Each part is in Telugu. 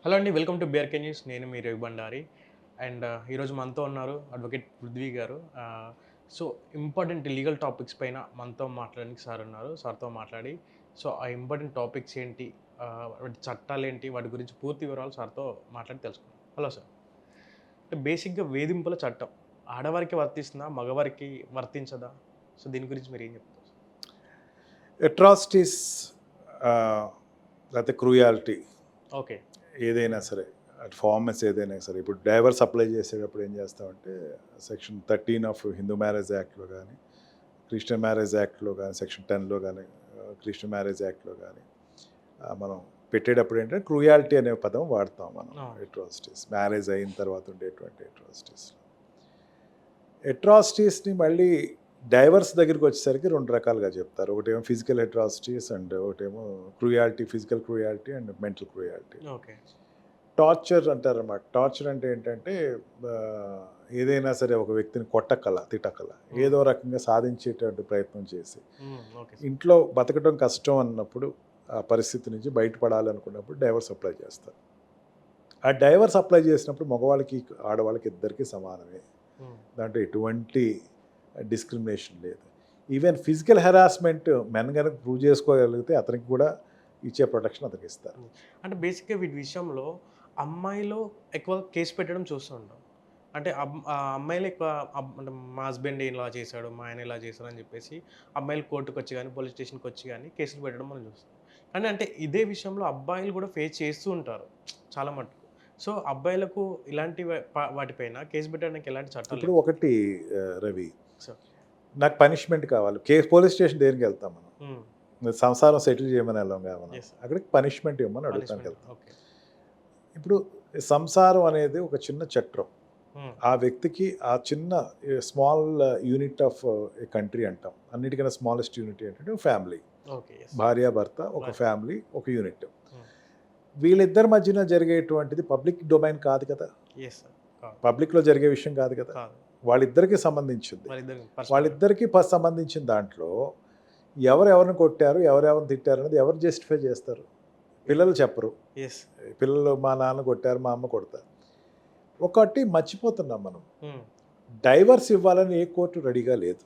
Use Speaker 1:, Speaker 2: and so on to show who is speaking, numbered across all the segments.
Speaker 1: హలో అండి. Welcome to BRK news. నేను మీ రవి బండారి. అండ్ ఈరోజు మనతో ఉన్నారు అడ్వకేట్ పృథ్వీ గారు. సో, ఇంపార్టెంట్ లీగల్ టాపిక్స్ పైన మనతో మాట్లాడడానికి సార్ ఉన్నారు. సార్‌తో మాట్లాడి ఆ ఇంపార్టెంట్ టాపిక్స్ ఏంటి, వాటి చట్టాలేంటి, వాటి గురించి పూర్తి వివరాలు సార్‌తో మాట్లాడి తెలుసుకుందాం. Hello sir. అంటే బేసిక్‌గా వేధింపుల చట్టం ఆడవారికి వర్తిస్తుందా? మగవారికి వర్తించదా? సో, దీని గురించి మీరేం చెప్తారు?
Speaker 2: అట్రాసిటీస్ లేకపోతే క్రూయాలిటీ
Speaker 1: ఓకే.
Speaker 2: ఏదైనా సరే అటు ఫార్మస్ ఏదైనా సరే ఇప్పుడు డైవర్స్ అప్లై చేసేటప్పుడు ఏం చేస్తామంటే సెక్షన్ 13 ఆఫ్ హిందూ మ్యారేజ్ యాక్ట్లో కానీ క్రిస్టియన్ మ్యారేజ్ యాక్ట్లో కానీ సెక్షన్ 10లో కానీ క్రిస్టియన్ మ్యారేజ్ యాక్ట్లో కానీ మనం పెట్టేటప్పుడు ఏంటంటే క్రూయాలిటీ అనే పదం వాడతాం మనం. అట్రాసిటీస్ మ్యారేజ్ అయిన తర్వాత ఉండేటువంటి అట్రాసిటీస్ని మళ్ళీ డైవర్స్ దగ్గరికి వచ్చేసరికి రెండు రకాలుగా చెప్తారు. ఒకటేమో ఫిజికల్ అట్రాసిటీస్ అండ్ ఒకటేమో cruelty, physical cruelty and mental cruelty.
Speaker 1: Okay.
Speaker 2: Torture అంటారన్నమాట. టార్చర్ అంటే ఏంటంటే ఏదైనా సరే ఒక వ్యక్తిని కొట్టకల, తిట్టకల, ఏదో రకంగా సాధించేటువంటి ప్రయత్నం చేసి
Speaker 1: ఓకే.
Speaker 2: ఇంట్లో బతకడం కష్టం అన్నప్పుడు ఆ పరిస్థితి నుంచి బయటపడాలనుకున్నప్పుడు డైవర్స్ అప్లై చేస్తారు. ఆ డైవర్స్ అప్లై చేసినప్పుడు మగవాళ్ళకి ఆడవాళ్ళకి ఇద్దరికీ సమానమే. దాంట్లో ఎటువంటి డిస్క్రిమినేషన్ లేదు. ఈవెన్ ఫిజికల్ హెరాస్మెంట్ మెన్ కనుక ప్రూవ్ చేసుకోగలిగితే అతనికి కూడా ఇచ్చే ప్రొటెక్షన్ అతనికి ఇస్తారు.
Speaker 1: అంటే బేసిక్‌గా వీటి విషయంలో అమ్మాయిలు ఎక్కువ కేసు పెట్టడం చూస్తూ ఉంటాం. అంటే అమ్మాయిలు ఎక్కువ అంటే మా హస్బెండ్ ఇలా చేశాడు, మా ఆయన ఇలా చేశారు అని చెప్పేసి అమ్మాయిలు కోర్టుకొచ్చి గాని, పోలీస్ స్టేషన్‌కొచ్చి గాని కేసులు పెట్టడం మనం చూస్తాం. కానీ అంటే ఇదే విషయంలో అబ్బాయిలు కూడా ఫేస్ చేస్తూ ఉంటారు చాలా మటుకు. సో, అబ్బాయిలకు ఇలాంటి వాటిపైన కేసు పెట్టడానికి ఎలాంటి చట్టాలు
Speaker 2: ఇప్పుడు
Speaker 1: లేవు.
Speaker 2: ఒకటి రవి,
Speaker 1: సో
Speaker 2: నాకు పనిష్మెంట్ కావాలి. పోలీస్ స్టేషన్ దేనికి వెళ్తాం మనం? సంసారం సెటిల్ చేయమని వెళ్ళాం కదా మనం.
Speaker 1: యెస్.
Speaker 2: అక్కడికి పనిష్మెంట్ ఇవ్వమని అడుగుతానికి
Speaker 1: పనిష్మెంట్.
Speaker 2: వెళ్తాం.
Speaker 1: ఓకే.
Speaker 2: ఇప్పుడు సంసారం అనేది ఒక చిన్న చట్రం. ఆ వ్యక్తికి ఆ చిన్న small unit of A country అంటాం. అన్నిటికన్నా స్మాలెస్ట్ యూనిట్ ఏంటంటే ఫ్యామిలీ.
Speaker 1: ఓకే. యెస్.
Speaker 2: భార్యాభర్త ఒక ఫ్యామిలీ, ఒక యూనిట్.
Speaker 1: హ్మ్.
Speaker 2: వీళ్ళిద్దరి మధ్యన జరిగేటువంటిది పబ్లిక్ డొమైన్ కాదు కదా.
Speaker 1: Yes sir. కాదు.
Speaker 2: పబ్లిక్‌లో జరిగే విషయం కాదు కదా.
Speaker 1: కాదు.
Speaker 2: వాళ్ళిద్దరికీ సంబంధించింది. వాళ్ళిద్దరికీ సంబంధించిన దాంట్లో ఎవరెవరిని కొట్టారు, ఎవరెవరిని తిట్టారు అనేది ఎవరు జస్టిఫై చేస్తారు? పిల్లలు చెప్పరు.
Speaker 1: యెస్.
Speaker 2: పిల్లలు మా నాన్న కొట్టారు, మా అమ్మ కొడతారు. ఒకటి మర్చిపోతున్నాం మనం. డైవర్స్ ఇవ్వాలని ఏ కోర్టు రెడీగా లేదు.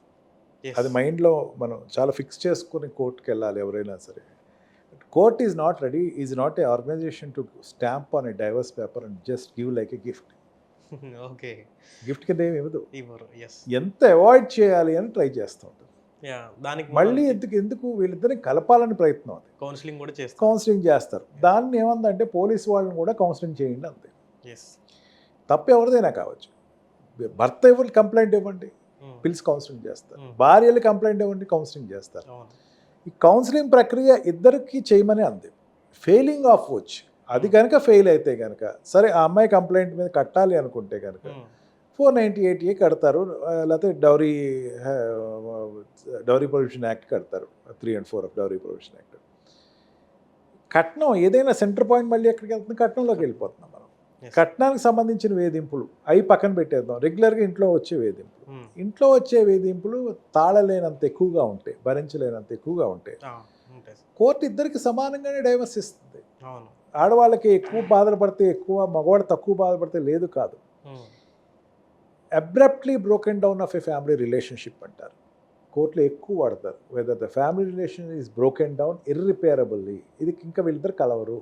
Speaker 2: అది మైండ్లో మనం చాలా ఫిక్స్ చేసుకుని కోర్టుకి వెళ్ళాలి ఎవరైనా సరే. Court is not ready, is not a organisation to stamp on a divorce paper and just give like a gift.
Speaker 1: Okay.
Speaker 2: Gift కింద ఏమి ఇవ్వదు.
Speaker 1: ఇవ్వరు. యెస్.
Speaker 2: ఎంత అవాయిడ్ చేయాలి అని ట్రై చేస్తూ ఉంటుంది.
Speaker 1: యాహ్! దానికి
Speaker 2: మళ్ళీ ఎందుకు వీళ్ళిద్దరిని కలపాలని ప్రయత్నం అది.
Speaker 1: కౌన్సెలింగ్ కూడా చేస్తారు.
Speaker 2: కౌన్సిలింగ్ చేస్తారు. దాన్ని ఏమందంటే పోలీసు వాళ్ళని కూడా కౌన్సిలింగ్ చేయండి అంతే.
Speaker 1: యెస్.
Speaker 2: తప్పు ఎవరిదైనా కావచ్చు. భర్త ఎవరు కంప్లైంట్ ఇవ్వండి, పిలిచి కౌన్సిలింగ్ చేస్తారు. భార్యలు కంప్లైంట్ ఇవ్వండి, కౌన్సిలింగ్ చేస్తారు. ఈ కౌన్సిలింగ్ ప్రక్రియ ఇద్దరికి చేయమని అంది. ఫెయిలింగ్ ఆఫ్ వచ్చి అది కనుక ఫెయిల్ అయితే కనుక సరే ఆ అమ్మాయి కంప్లైంట్ మీద కట్టాలి అనుకుంటే కనుక 498A కడతారు. లేకపోతే డౌరీ ప్రొవిషన్ యాక్ట్ కడతారు. 3 and 4 of dowry provision act. కట్నం ఏదైనా సెంటర్ పాయింట్ మళ్ళీ ఎక్కడికి వెళ్తుంది? కట్నంలోకి వెళ్ళిపోతున్నాం మనం. కట్నానికి సంబంధించిన వేధింపులు అవి పక్కన పెట్టేద్దాం. రెగ్యులర్గా ఇంట్లో వచ్చే వేధింపులు, ఇంట్లో వచ్చే వేధింపులు తాళలేనంత ఎక్కువగా ఉంటాయి, భరించలేనంత ఎక్కువగా ఉంటాయి. కోర్టు ఇద్దరికి సమానంగానే డైవర్స్ ఇస్తుంది. ఆడవాళ్ళకి ఎక్కువ బాధలు పడితే ఎక్కువ, మగవాడు తక్కువ బాధపడితే లేదు కాదు. Abruptly broken down of a family relationship అంటారు. కోర్టులో ఎక్కువ వాడతారు. Whether the family relation is broken down irreparably, ఇది ఇంకా వీళ్ళిద్దరు కలవరు,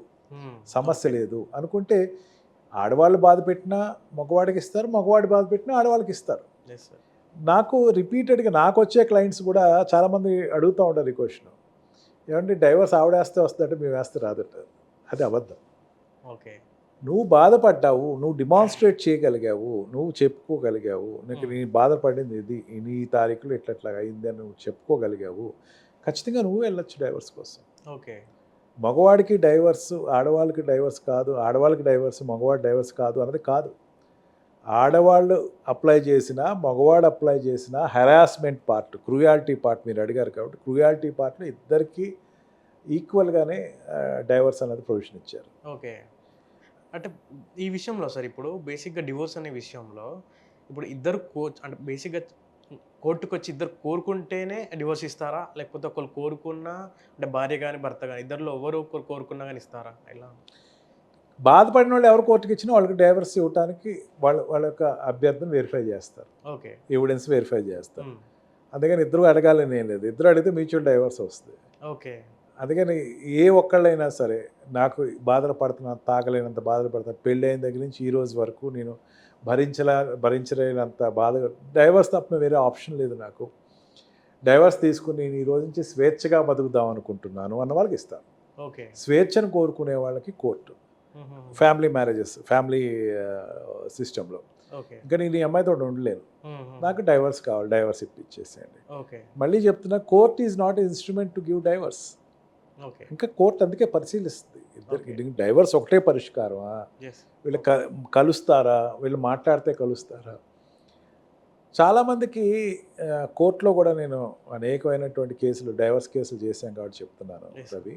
Speaker 2: సమస్య లేదు అనుకుంటే ఆడవాళ్ళు బాధ పెట్టినా మగవాడికి ఇస్తారు, మగవాడి బాధ పెట్టినా ఆడవాళ్ళకి ఇస్తారు. నాకు రిపీటెడ్గా నాకు వచ్చే క్లయింట్స్ కూడా చాలామంది అడుగుతూ ఉంటారు ఈ క్వశ్చన్, ఏమంటే డైవర్స్ ఆవిడేస్తే వస్తుందంటే మేము వేస్తే రాదట. అది అబద్ధం.
Speaker 1: ఓకే.
Speaker 2: నువ్వు బాధపడ్డావు, నువ్వు డిమాన్స్ట్రేట్ చేయగలిగావు, నువ్వు చెప్పుకోగలిగావు, నీకు నీ బాధపడింది ఇది, నీ తారీఖులో ఇట్లా అయింది అని నువ్వు చెప్పుకోగలిగావు, ఖచ్చితంగా నువ్వు వెళ్ళొచ్చు డైవర్స్ కోసం.
Speaker 1: ఓకే.
Speaker 2: మగవాడికి డైవర్స్ ఆడవాళ్ళకి డైవర్స్ కాదు, ఆడవాళ్ళకి డైవర్స్ మగవాడు డైవర్స్ కాదు అన్నది కాదు. ఆడవాళ్ళు అప్లై చేసినా మగవాడు అప్లై చేసినా హెరాస్మెంట్ పార్ట్, క్రూయాలిటీ పార్ట్ మీరు అడిగారు కాబట్టి క్రూయాలిటీ పార్ట్లో ఇద్దరికీ ఈక్వల్గానే డైవర్స్ అనేది ప్రొవిజన్ ఇచ్చారు.
Speaker 1: ఓకే. అంటే ఈ విషయంలో సార్ ఇప్పుడు బేసిక్‌గా డివోర్స్ అనే విషయంలో ఇప్పుడు ఇద్దరు అంటే బేసిక్‌గా కోర్టుకొచ్చి ఇద్దరు కోరుకుంటేనే డివోర్స్ ఇస్తారా? లేకపోతే ఒకళ్ళు కోరుకున్నా అంటే భార్య గాని, భర్త గాని ఇద్దరిలో ఎవరో ఒకరు కోరుకున్నా గాని ఇస్తారా? ఎలా?
Speaker 2: బాధపడిన వాళ్ళు ఎవరు కోర్టుకి ఇచ్చినా వాళ్ళకి డైవర్స్ ఇవ్వడానికి వాళ్ళ యొక్క అభ్యర్థన వెరిఫై చేస్తారు,
Speaker 1: ఓకే.
Speaker 2: ఎవిడెన్స్ వెరిఫై చేస్తారు. అందుకని ఇద్దరు అడగాలని ఏం లేదు, ఇద్దరు అడిగితే మ్యూచువల్ డైవర్స్ వస్తుంది.
Speaker 1: ఓకే.
Speaker 2: అందుకని ఏ ఒక్కళ్ళైనా సరే నాకు బాధలు పడుతున్నా, తాగలేనంత బాధలు పడుతున్నా, పెళ్ళి అయిన దగ్గర నుంచి ఈ రోజు వరకు నేను భరించలేనంత బాధ, డైవర్స్ తప్ప వేరే ఆప్షన్ లేదు నాకు, డైవర్స్ తీసుకుని నేను ఈ రోజు నుంచి స్వేచ్ఛగా బతుకుదాం అనుకుంటున్నాను అన్న వాళ్ళకి ఇస్తాను.
Speaker 1: ఓకే.
Speaker 2: స్వేచ్ఛను కోరుకునే వాళ్ళకి కోర్టు, ఫ్యామిలీ మ్యారేజెస్, ఫ్యామిలీ సిస్టంలో
Speaker 1: ఓకే.
Speaker 2: ఇంకా నేను ఈ అమ్మాయితో ఉండలేను, నాకు డైవర్స్ కావాలి, డైవర్స్ ఇప్పించేసేయండి.
Speaker 1: ఓకే.
Speaker 2: మళ్ళీ చెప్తున్నా, court is not instrument to give divorce.
Speaker 1: Okay.
Speaker 2: ఇంకా కోర్టు అందుకే పరిశీలిస్తుంది ఇద్దరికి డైవర్స్ ఒకటే పరిష్కారమా, వీళ్ళు కలుస్తారా, వీళ్ళు మాట్లాడితే కలుస్తారా. చాలామందికి కోర్టులో కూడా నేను అనేకమైనటువంటి కేసులు, డైవర్స్ కేసులు చేశాను కాబట్టి చెప్తున్నాను రవి.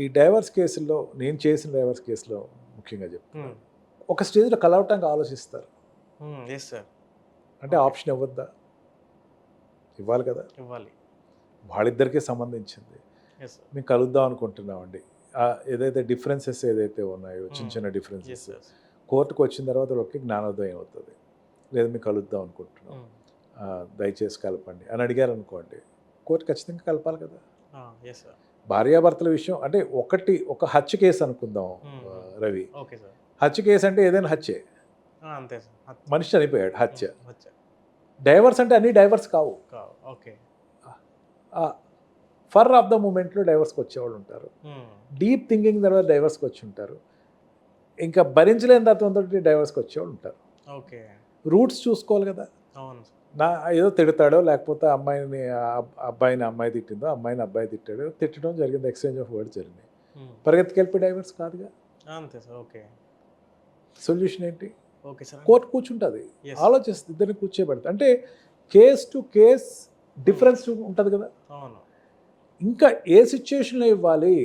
Speaker 2: ఈ డైవర్స్ కేసుల్లో, నేను చేసిన డైవర్స్ కేసులో ముఖ్యంగా చెప్తున్నాను, ఒక స్టేజ్లో కలవటానికి ఆలోచిస్తారు. అంటే ఆప్షన్ ఇవ్వద్దా? ఇవ్వాలి కదా,
Speaker 1: ఇవ్వాలి.
Speaker 2: వాళ్ళిద్దరికీ సంబంధించింది. మేము కలుద్దాం అనుకుంటున్నామండి, ఏదైతే డిఫరెన్సెస్ ఏదైతే ఉన్నాయో, చిన్న చిన్న డిఫరెన్సెస్, కోర్టుకు వచ్చిన తర్వాత వాళ్ళకి జ్ఞానోదయం అవుతుంది. లేదా మేము కలుద్దాం అనుకుంటున్నాం, దయచేసి కలపండి అని అడిగారు అనుకోండి, కోర్టు ఖచ్చితంగా కలపాలి కదా. భార్యాభర్తల విషయం అంటే ఒక హత్య కేసు అనుకుందాం రవి. హత్య కేసు అంటే ఏదైనా హత్యే, మనిషి చనిపోయాడు, హత్య. డైవర్స్ అంటే అన్ని డైవర్స్ కావు. ఫర్ ఆఫ్ ద మూమెంట్లో డైవర్స్కి వచ్చేవాళ్ళు ఉంటారు, డీప్ థింకింగ్ తర్వాత డైవర్స్కి వచ్చి ఉంటారు, ఇంకా భరించలేని తత్వంతో డైవర్స్కి వచ్చేవాళ్ళు ఉంటారు.
Speaker 1: ఓకే.
Speaker 2: రూట్స్ చూసుకోవాలి కదా. నా ఏదో తిడతాడో, లేకపోతే అబ్బాయిని అమ్మాయి తిట్టిందో, అమ్మాయిని అబ్బాయి తిట్టాడో, తిట్టడం జరిగింది, ఎక్స్చేంజ్ ఆఫ్ వర్డ్స్ జరిగినాయి, పరిగెత్తుకెళ్ళి డైవర్స్ కాదుగా.
Speaker 1: అంతే సార్. ఓకే.
Speaker 2: సొల్యూషన్ ఏంటి?
Speaker 1: Okay sir.
Speaker 2: కోర్టు కూర్చుంటుంది, ఆలోచిస్తుంది, ఇద్దరిని కూర్చోబెడుతుంది. అంటే కేస్ టు కేస్ డిఫరెన్స్ ఉంటుంది కదా.
Speaker 1: అవును.
Speaker 2: ఇంకా ఏ సిచ్యుయేషన్లో ఇవ్వాలి,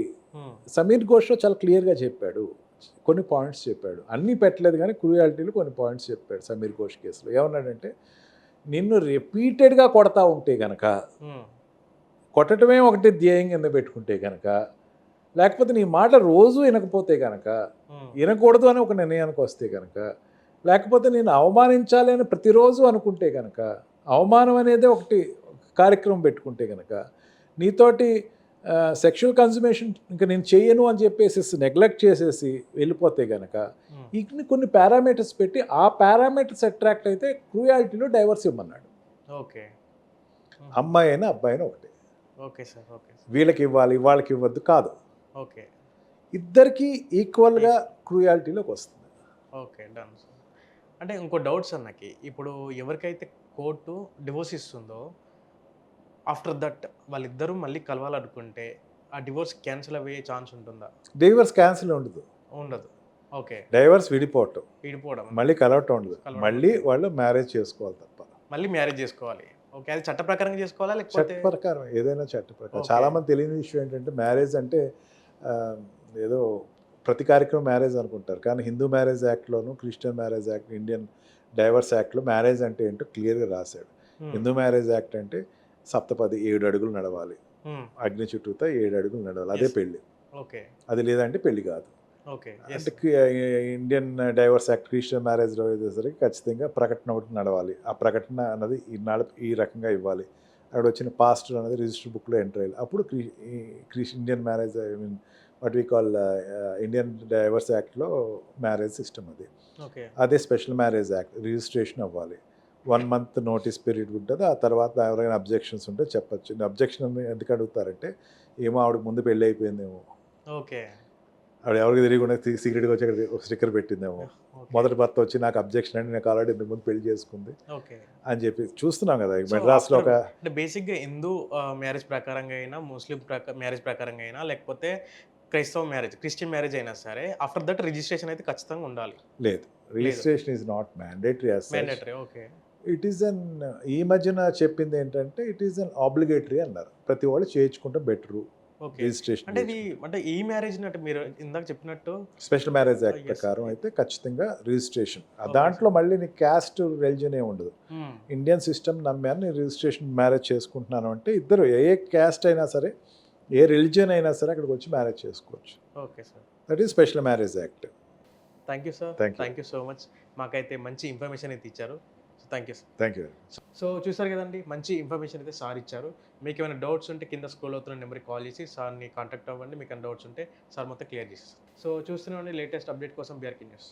Speaker 2: సమీర్ ఘోష్లో చాలా క్లియర్గా చెప్పాడు, కొన్ని పాయింట్స్ చెప్పాడు, అన్నీ పెట్టలేదు కానీ క్రూయాలిటీలు కొన్ని పాయింట్స్ చెప్పాడు సమీర్ ఘోష్ కేసులో. ఏమన్నాడంటే, నిన్ను రిపీటెడ్గా కొడతా ఉంటే కనుక, కొట్టడమే ఒకటి ధ్యేయం కింద పెట్టుకుంటే కనుక, లేకపోతే నీ మాట రోజు వినకపోతే కనుక, వినకూడదు అని ఒక నిర్ణయానికి వస్తే కనుక, లేకపోతే నేను అవమానించాలి అని ప్రతిరోజు అనుకుంటే కనుక, అవమానం అనేది ఒకటి కార్యక్రమం పెట్టుకుంటే కనుక, నీతోటి సెక్షువల్ కన్సుమేషన్ ఇంకా నేను చెయ్యను అని చెప్పేసి నెగ్లెక్ట్ చేసేసి వెళ్ళిపోతే కనుక, ఇన్ని కొన్ని పారామీటర్స్ పెట్టి ఆ పారామీటర్స్ అట్రాక్ట్ అయితే క్రూయాలిటీలో డైవర్స్ ఇవ్వమన్నాడు.
Speaker 1: ఓకే.
Speaker 2: అమ్మాయి అయినా అబ్బాయి అయినా ఒకటే.
Speaker 1: Okay sir. ఓకే.
Speaker 2: వీళ్ళకి ఇవ్వాలి, వాళ్ళకి ఇవ్వద్దు కాదు,
Speaker 1: ఓకే,
Speaker 2: ఇద్దరికి ఈక్వల్గా క్రూయాలిటీలోకి వస్తుంది.
Speaker 1: Okay, done sir. అంటే ఇంకో డౌట్ సార్ నాకు, ఇప్పుడు ఎవరికైతే కోర్టు డివోర్స్ ఇస్తుందో, ఆఫ్టర్ దట్ వాళ్ళిద్దరూ మళ్ళీ కలవాలనుకుంటే ఆ డివోర్స్ క్యాన్సిల్ అయ్యే ఛాన్స్ ఉంటుందా?
Speaker 2: డైవర్స్ క్యాన్సిల్ ఉండదు.
Speaker 1: ఓకే.
Speaker 2: డైవర్స్ విడిపోవటం, మళ్ళీ కలవటం ఉండదు, మళ్ళీ వాళ్ళు మ్యారేజ్ చేసుకోవాలి తప్ప.
Speaker 1: మళ్ళీ మ్యారేజ్ చేసుకోవాలి. ఓకే. అది చట్ట ప్రకారం చేసుకోవాలా, లేకపోతే
Speaker 2: చట్ట ప్రకారం? ఏదైనా చట్ట ప్రకారం. చాలామంది తెలియని విషయం ఏంటంటే, మ్యారేజ్ అంటే ఏదో ప్రతి కార్యక్రమం మ్యారేజ్ అనుకుంటారు, కానీ హిందూ మ్యారేజ్ యాక్ట్లోను, Christian marriage act, Indian divorce యాక్ట్లో మ్యారేజ్ అంటే ఏంటో క్లియర్గా రాశాడు. హిందూ మ్యారేజ్ యాక్ట్ అంటే సప్తపది 7 అడుగులు నడవాలి, అగ్ని చుట్టూతో 7 అడుగులు నడవాలి, అదే పెళ్ళి.
Speaker 1: ఓకే. అది
Speaker 2: లేదంటే పెళ్ళి కాదు.
Speaker 1: ఓకే.
Speaker 2: అంటే ఇండియన్ డైవర్స్ యాక్ట్, క్రిస్టియన్ మ్యారేజ్లో అయ్యేసరికి ఖచ్చితంగా ప్రకటన ఒకటి నడవాలి. ఆ ప్రకటన అన్నది ఈ రకంగా ఇవ్వాలి. అక్కడ వచ్చిన పాస్టర్ అనేది రిజిస్టర్ బుక్లో ఎంటర్ అయ్యాలి. అప్పుడు Indian marriage, I mean what we call Indian divorce యాక్ట్లో మ్యారేజ్ సిస్టమ్ అది. అదే స్పెషల్ మ్యారేజ్ యాక్ట్, రిజిస్ట్రేషన్ అవ్వాలి, 1 month నోటీస్ పీరియడ్ ఉంటుంది. ఆ తర్వాత ఎవరైనా అబ్జెక్షన్స్ ఉంటే చెప్పచ్చు. అబ్జెక్షన్ ఎందుకు అడుగుతారంటే, ఏమో ఆవిడకి ముందు పెళ్ళి అయిపోయిందేమో,
Speaker 1: ఓకే,
Speaker 2: ఆవిడ ఎవరికి తెలియకుండా సీక్రెట్గా వచ్చి అక్కడ ఒక స్టిక్కర్ పెట్టిందేమో, మొదటి భర్త వచ్చి నాకు అబ్జెక్షన్ అండి, నాకు ఆల్రెడీ ఇంతకు ముందు పెళ్లి చేసుకుంది అని చెప్పి చూస్తున్నాం కదా మెడ్రాస్లో. ఒక
Speaker 1: అంటే బేసిక్గా హిందూ మ్యారేజ్ ప్రకారంగా అయినా, ముస్లిం మ్యారేజ్ ప్రకారంగా అయినా, లేకపోతే క్రైస్తవ మ్యారేజ్, క్రిస్టియన్ మ్యారేజ్ అయినా సరే, ఆఫ్టర్ దట్ రిజిస్ట్రేషన్ అయితే ఖచ్చితంగా ఉండాలి.
Speaker 2: లేదు, registration is not mandatory.
Speaker 1: Okay.
Speaker 2: It is an, ఈ మధ్యన చెప్పింది ఏంటంటే, ఇట్ ఈస్ అన్ ఆబ్లిగేటరీ అన్నారు, ప్రతి వాళ్ళు చేయించుకుంటే బెటరు రిజిస్ట్రేషన్.
Speaker 1: అంటే ఈ మ్యారేజ్ అంటే మీరు ఇందాక చెప్పినట్టు
Speaker 2: స్పెషల్ మ్యారేజ్ యాక్ట్ ప్రకారం అయితే ఖచ్చితంగా రిజిస్ట్రేషన్. దాంట్లో మళ్ళీ నీ క్యాస్ట్, రిలీజన్ ఏ ఉండదు. ఇండియన్ సిస్టమ్ నమ్మాను, నేను రిజిస్ట్రేషన్ మ్యారేజ్ చేసుకుంటున్నాను అంటే, ఇద్దరు ఏ క్యాస్ట్ అయినా సరే, ఏ రిలీజియన్ అయినా సరే అక్కడికి వచ్చి మ్యారేజ్ చేసుకోవచ్చు.
Speaker 1: Okay sir.
Speaker 2: That is special marriage act.
Speaker 1: Thank you sir.
Speaker 2: Thank you.
Speaker 1: Thank you so much. మాకైతే మంచి ఇన్ఫర్మేషన్ అయితే ఇచ్చారు. So thank you sir.
Speaker 2: Thank you.
Speaker 1: So చూసారు కదండి, మంచి ఇన్ఫర్మేషన్ అయితే సార్ ఇచ్చారు. మీకు ఏమైనా డౌట్స్ ఉంటే కింద స్క్రోల్ అవుతున్న నెంబర్కి కాల్ చేసి సార్ని కాంటాక్ట్ అవ్వండి. మీకు ఏమైనా డౌట్స్ ఉంటే సార్ మొత్తం క్లియర్ చేసేస్తారు. సో చూస్తూనే ఉండండి లేటెస్ట్ అప్డేట్ కోసం బీఆర్కే న్యూస్.